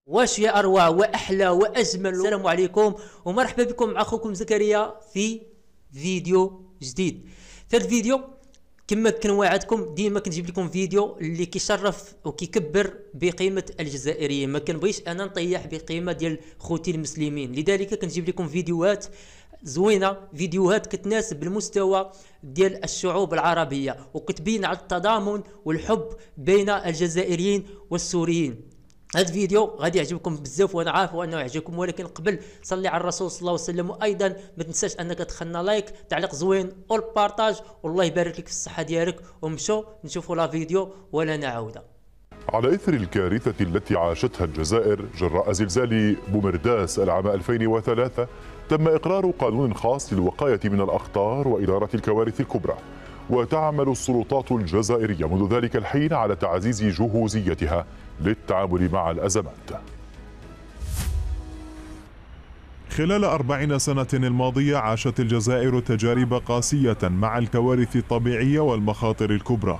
واش يا أروع وأحلى وأجمل. السلام عليكم ومرحبا بكم مع أخوكم زكريا في فيديو جديد. في هذا الفيديو كما كنوعدكم ديما كنجيب لكم فيديو اللي كيشرف وكيكبر بقيمة الجزائريين. ما كنبغيش أنا نطيح بقيمة ديال خوتي المسلمين، لذلك كنجيب لكم فيديوهات زوينة، فيديوهات كتناسب المستوى ديال الشعوب العربية وكتبين على التضامن والحب بين الجزائريين والسوريين. هذا الفيديو غادي يعجبكم بزاف وانا عارف انه يعجبكم، ولكن قبل صلي على الرسول صلى الله عليه وسلم، وايضا ما تنساش انك تخلنا لايك، تعليق زوين والبارطاج، والله يبارك لك في الصحه ديالك. ومشوا نشوفوا لا فيديو ولا نعود. على إثر الكارثة التي عاشتها الجزائر جراء زلزال بومرداس العام 2003، تم إقرار قانون خاص للوقاية من الأخطار وإدارة الكوارث الكبرى، وتعمل السلطات الجزائرية منذ ذلك الحين على تعزيز جهوزيتها للتعامل مع الأزمات. خلال 40 سنة الماضية عاشت الجزائر تجارب قاسية مع الكوارث الطبيعية والمخاطر الكبرى،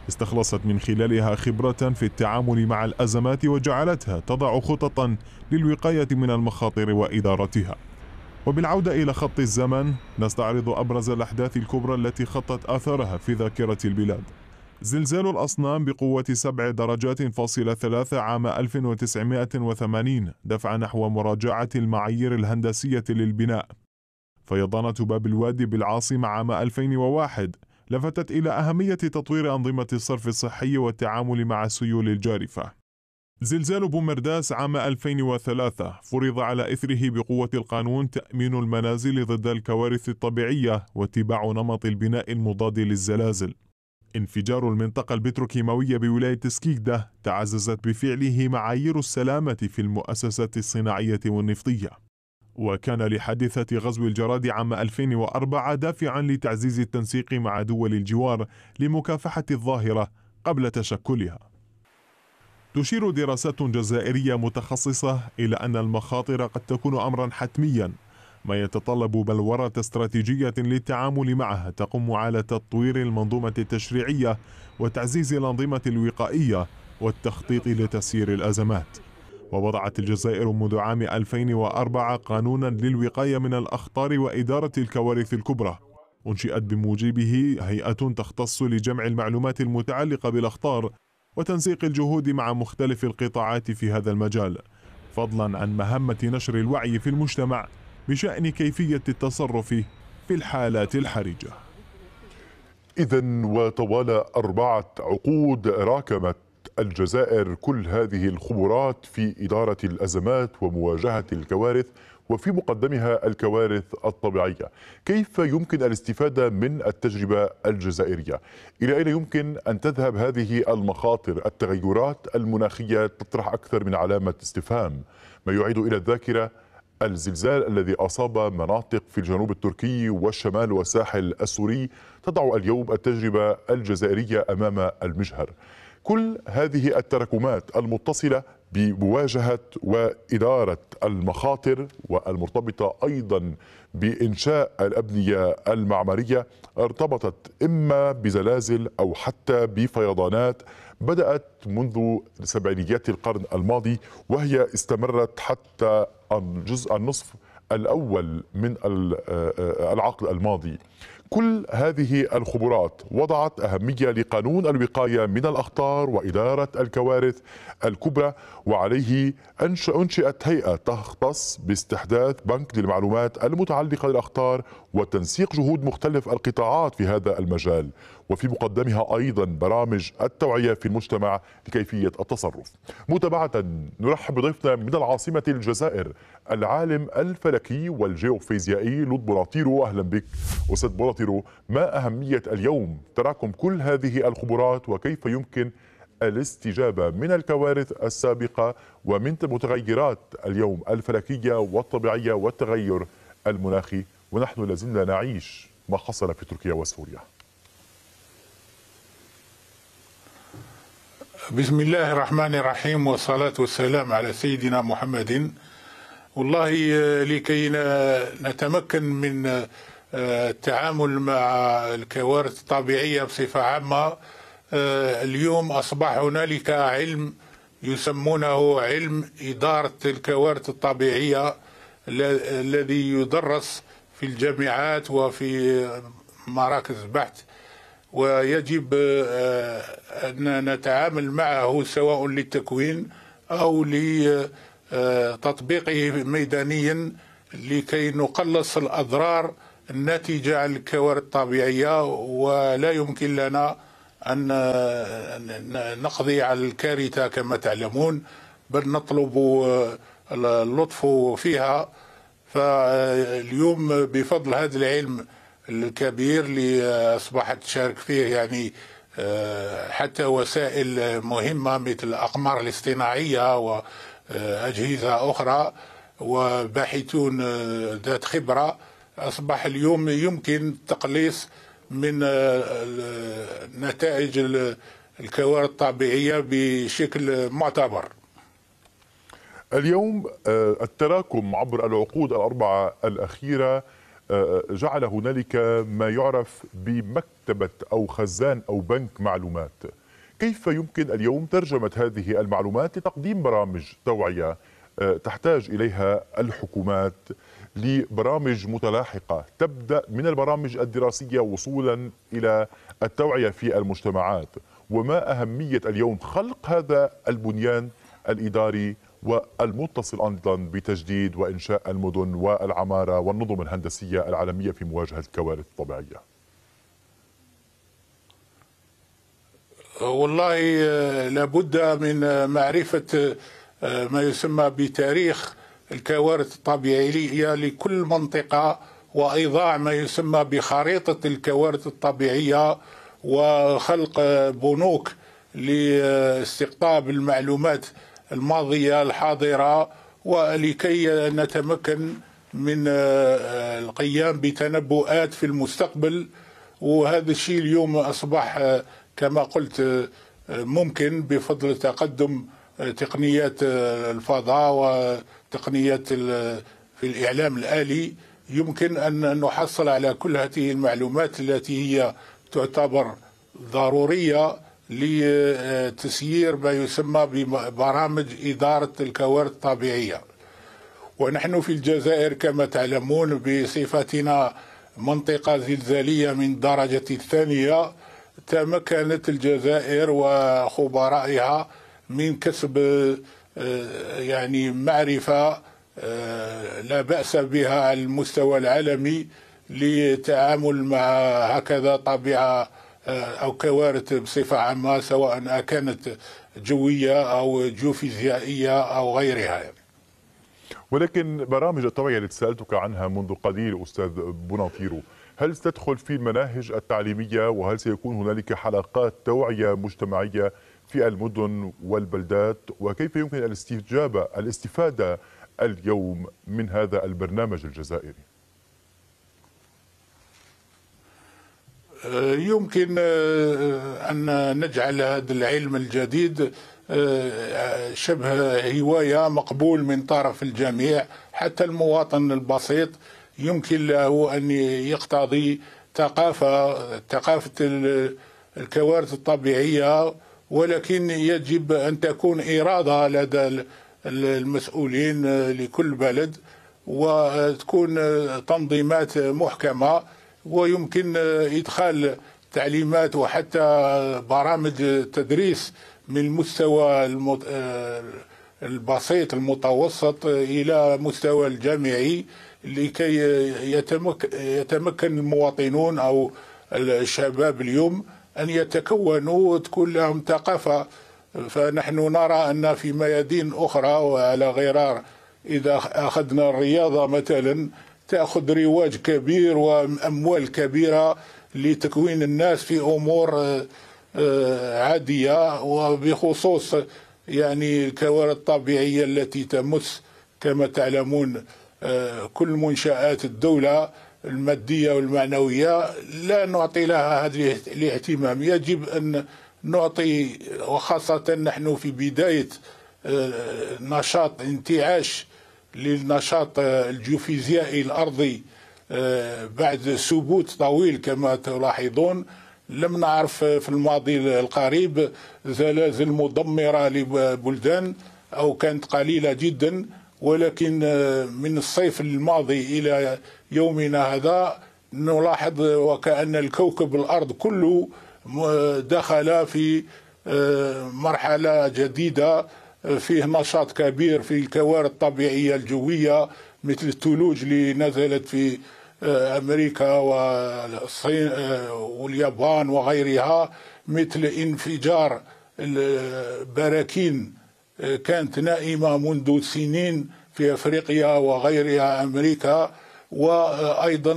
استخلصت من خلالها خبرة في التعامل مع الأزمات وجعلتها تضع خططا للوقاية من المخاطر وإدارتها. وبالعودة إلى خط الزمن نستعرض أبرز الأحداث الكبرى التي خطت آثارها في ذاكرة البلاد. زلزال الأصنام بقوة 7.3 عام 1980 دفع نحو مراجعة المعايير الهندسية للبناء. فيضانة باب الوادي بالعاصمة عام 2001 لفتت إلى أهمية تطوير أنظمة الصرف الصحي والتعامل مع السيول الجارفة. زلزال بومرداس عام 2003 فرض على إثره بقوة القانون تأمين المنازل ضد الكوارث الطبيعية واتباع نمط البناء المضاد للزلازل. انفجار المنطقة البتروكيماوية بولاية سكيكدة تعززت بفعله معايير السلامة في المؤسسات الصناعية والنفطية. وكان لحادثة غزو الجراد عام 2004 دافعا لتعزيز التنسيق مع دول الجوار لمكافحة الظاهرة قبل تشكلها. تشير دراسات جزائرية متخصصة إلى أن المخاطر قد تكون أمرا حتميا، ما يتطلب بلورة استراتيجية للتعامل معها تقوم على تطوير المنظومة التشريعية وتعزيز الأنظمة الوقائية والتخطيط لتسيير الأزمات. ووضعت الجزائر منذ عام 2004 قانونا للوقاية من الأخطار وإدارة الكوارث الكبرى، أنشئت بموجبه هيئة تختص لجمع المعلومات المتعلقة بالأخطار وتنسيق الجهود مع مختلف القطاعات في هذا المجال، فضلا عن مهمة نشر الوعي في المجتمع بشأن كيفية التصرف في الحالات الحرجة. إذن وطوال 4 عقود راكمت الجزائر كل هذه الخبرات في إدارة الأزمات ومواجهة الكوارث، وفي مقدمها الكوارث الطبيعية. كيف يمكن الاستفادة من التجربة الجزائرية؟ إلى أين يمكن أن تذهب هذه المخاطر؟ التغيرات المناخية تطرح أكثر من علامة استفهام، ما يعيد إلى الذاكرة الزلزال الذي أصاب مناطق في الجنوب التركي والشمال والساحل السوري، تضع اليوم التجربة الجزائرية أمام المجهر. كل هذه التراكمات المتصلة بمواجهة وإدارة المخاطر والمرتبطة أيضا بإنشاء الأبنية المعمارية ارتبطت إما بزلازل أو حتى بفيضانات بدأت منذ سبعينيات القرن الماضي، وهي استمرت حتى النصف الأول من العقد الماضي. كل هذه الخبرات وضعت أهمية لقانون الوقاية من الأخطار وإدارة الكوارث الكبرى، وعليه أنشئت هيئة تختص باستحداث بنك للمعلومات المتعلقة بالأخطار وتنسيق جهود مختلف القطاعات في هذا المجال، وفي مقدمها أيضا برامج التوعية في المجتمع لكيفية التصرف. متابعة نرحب بضيفنا من العاصمة الجزائر العالم الفلكي والجيوفيزيائي لوط بولاطيرو. أهلا بك أستاذ بولاطيرو. ما أهمية اليوم تراكم كل هذه الخبرات، وكيف يمكن الاستجابة من الكوارث السابقة ومن متغيرات اليوم الفلكية والطبيعية والتغير المناخي، ونحن لازلنا نعيش ما حصل في تركيا وسوريا؟ بسم الله الرحمن الرحيم، والصلاة والسلام على سيدنا محمد. والله لكي نتمكن من التعامل مع الكوارث الطبيعية بصفة عامة، اليوم أصبح هنالك علم يسمونه علم إدارة الكوارث الطبيعية، الذي يدرس في الجامعات وفي مراكز البحث، ويجب أن نتعامل معه سواء للتكوين أو لتطبيقه ميدانيا لكي نقلص الأضرار الناتجة عن الكوارث الطبيعية. ولا يمكن لنا أن نقضي على الكارثة كما تعلمون، بل نطلب اللطف فيها. فاليوم بفضل هذا العلم الكبير اللي أصبحت تشارك فيه يعني حتى وسائل مهمة مثل الأقمار الاصطناعية وأجهزة أخرى وباحثون ذات خبرة، أصبح اليوم يمكن التقليص من نتائج الكوارث الطبيعية بشكل معتبر. اليوم التراكم عبر العقود الأربعة الأخيرة جعل هنالك ما يعرف بمكتبة أو خزان أو بنك معلومات. كيف يمكن اليوم ترجمة هذه المعلومات لتقديم برامج توعية تحتاج إليها الحكومات لبرامج متلاحقة تبدأ من البرامج الدراسية وصولا إلى التوعية في المجتمعات؟ وما أهمية اليوم خلق هذا البنيان الإداري والمتصل أيضا بتجديد وإنشاء المدن والعمارة والنظم الهندسية العالمية في مواجهة الكوارث الطبيعية؟ والله لابد من معرفة ما يسمى بتاريخ الكوارث الطبيعية لكل منطقة، وإيضاع ما يسمى بخريطة الكوارث الطبيعية، وخلق بنوك لاستقطاب المعلومات الماضية الحاضرة، ولكي نتمكن من القيام بتنبؤات في المستقبل. وهذا الشيء اليوم أصبح كما قلت ممكن بفضل تقدم تقنيات الفضاء وتقنيات في الإعلام الآلي. يمكن أن نحصل على كل هذه المعلومات التي هي تعتبر ضرورية لتسيير ما يسمى ببرامج إدارة الكوارث الطبيعية. ونحن في الجزائر كما تعلمون بصفتنا منطقة زلزالية من الدرجة الثانية، تمكنت الجزائر وخبرائها من كسب يعني معرفة لا بأس بها على المستوى العالمي للتعامل مع هكذا طبيعة أو كوارث بصفة عامة، سواء كانت جوية أو جيوفيزيائية أو غيرها يعني. ولكن برامج التوعية اللي سألتك عنها منذ قليل أستاذ بوناطيرو، هل ستدخل في المناهج التعليمية؟ وهل سيكون هنالك حلقات توعية مجتمعية في المدن والبلدات؟ وكيف يمكن الاستفادة اليوم من هذا البرنامج الجزائري؟ يمكن أن نجعل هذا العلم الجديد شبه هواية مقبول من طرف الجميع، حتى المواطن البسيط يمكن له أن يقتضي ثقافة الكوارث الطبيعية، ولكن يجب أن تكون إرادة لدى المسؤولين لكل بلد، وتكون تنظيمات محكمة، ويمكن إدخال تعليمات وحتى برامج تدريس من المستوى البسيط المتوسط إلى مستوى الجامعي، لكي يتمكن المواطنون أو الشباب اليوم أن يتكونوا وتكون لهم ثقافة. فنحن نرى أن في ميادين أخرى وعلى غرار، إذا أخذنا الرياضة مثلا تأخذ رواج كبير وأموال كبيرة لتكوين الناس في أمور عادية، وبخصوص يعني الكوارث الطبيعية التي تمس كما تعلمون كل منشآت الدولة المادية والمعنوية، لا نعطي لها هذه الاهتمام. يجب أن نعطي، وخاصة نحن في بداية نشاط انتعاش للنشاط الجيوفيزيائي الأرضي بعد ثبوت طويل كما تلاحظون، لم نعرف في الماضي القريب زلازل مدمرة لبلدان أو كانت قليلة جدا، ولكن من الصيف الماضي إلى يومنا هذا نلاحظ وكأن الكوكب الأرض كله دخل في مرحلة جديدة، فيه نشاط كبير في الكوارث الطبيعية الجوية مثل الثلوج اللي نزلت في أمريكا والصين واليابان وغيرها، مثل انفجار البراكين كانت نائمة منذ سنين في أفريقيا وغيرها أمريكا، وأيضا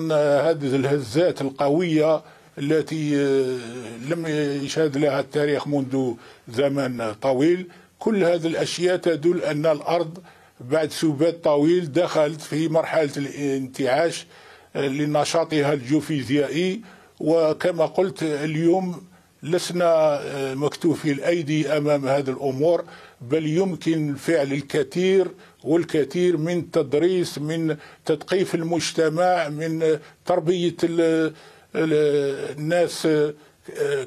هذه الهزات القوية التي لم يشهد لها التاريخ منذ زمن طويل. كل هذه الأشياء تدل أن الأرض بعد سبات طويل دخلت في مرحلة الانتعاش لنشاطها الجيوفيزيائي. وكما قلت اليوم لسنا مكتوفي الأيدي أمام هذه الأمور، بل يمكن فعل الكثير والكثير من تدريس، من تثقيف المجتمع، من تربية الناس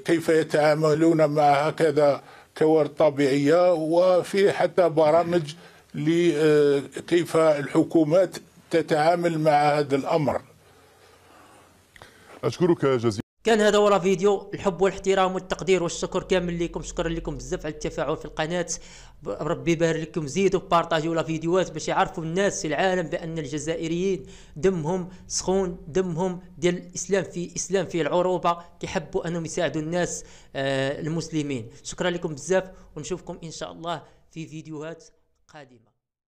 كيف يتعاملون مع هكذا كوارث طبيعية، وفي حتى برامج لكيف الحكومات تتعامل مع هذا الأمر. أشكرك جزيلا. كان هذا ورا فيديو. الحب والاحترام والتقدير والشكر كامل لكم. شكرا لكم بزاف على التفاعل في القناة. ربي يبارك لكم. زيدوا بارطاجيو لا فيديوهات باش يعرفوا الناس في العالم بأن الجزائريين دمهم سخون، دمهم ديال الإسلام في العروبة، كيحبوا أنهم يساعدوا الناس المسلمين. شكرا لكم بزاف، ونشوفكم إن شاء الله في فيديوهات قادمة.